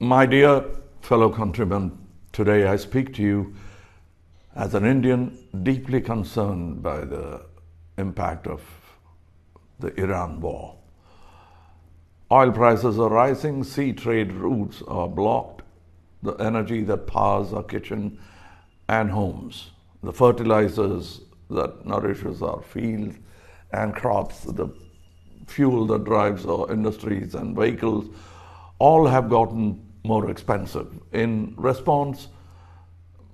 My dear fellow countrymen, today I speak to you as an Indian deeply concerned by the impact of the Iran war. Oil prices are rising, sea trade routes are blocked, the energy that powers our kitchen and homes, the fertilizers that nourishes our fields and crops, the fuel that drives our industries and vehicles, all have gotten more expensive. In response,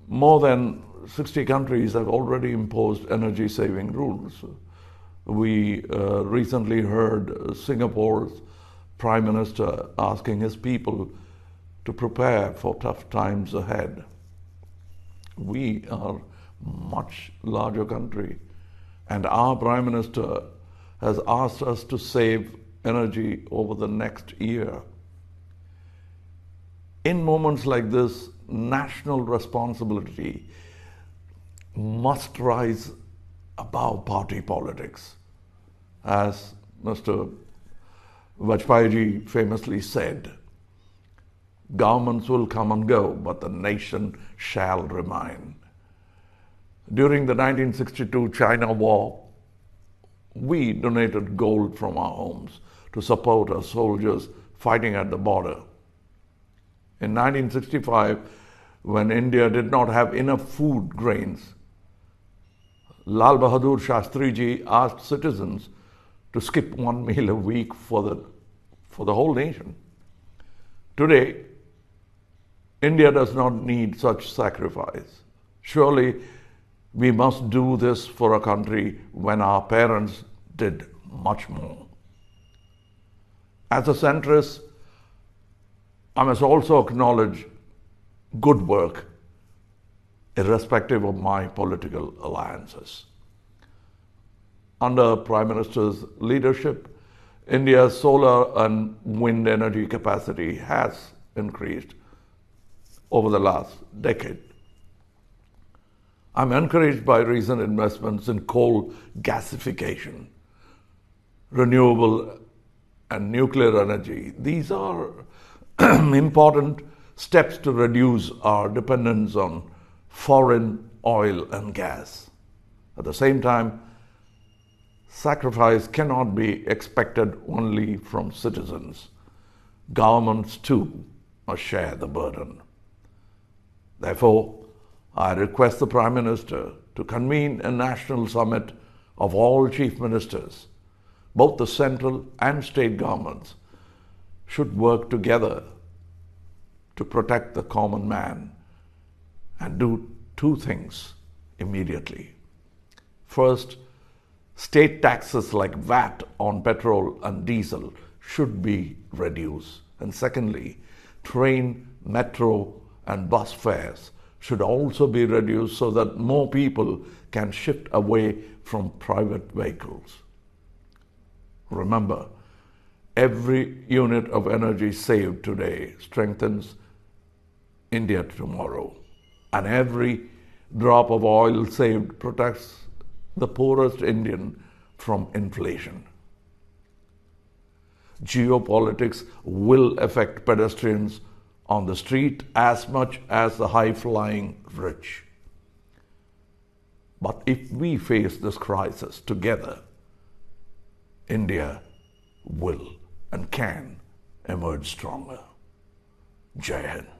more than 60 countries have already imposed energy-saving rules. We recently heard Singapore's Prime Minister asking his people to prepare for tough times ahead. We are a much larger country, and our Prime Minister has asked us to save energy over the next year. In moments like this, national responsibility must rise above party politics. As Mr. Vajpayee famously said, governments will come and go, but the nation shall remain. During the 1962 China War, we donated gold from our homes to support our soldiers fighting at the border. In 1965, when India did not have enough food grains, Lal Bahadur Shastri Ji asked citizens to skip one meal a week for the whole nation. Today, India does not need such sacrifice. Surely, we must do this for a country when our parents did much more. As a centrist, I must also acknowledge good work, irrespective of my political alliances. Under Prime Minister's leadership, India's solar and wind energy capacity has increased over the last decade. I'm encouraged by recent investments in coal gasification, renewable and nuclear energy. These are important steps to reduce our dependence on foreign oil and gas. At the same time, sacrifice cannot be expected only from citizens. Governments too must share the burden. Therefore, I request the Prime Minister to convene a national summit of all chief ministers. Both the central and state governments should work together to protect the common man and do two things immediately. First, state taxes like VAT on petrol and diesel should be reduced. And secondly, train, metro, and bus fares should also be reduced so that more people can shift away from private vehicles. Remember, every unit of energy saved today strengthens India tomorrow, and every drop of oil saved protects the poorest Indian from inflation. Geopolitics will affect pedestrians on the street as much as the high-flying rich. But if we face this crisis together, India will and can emerge stronger. Jai Hind.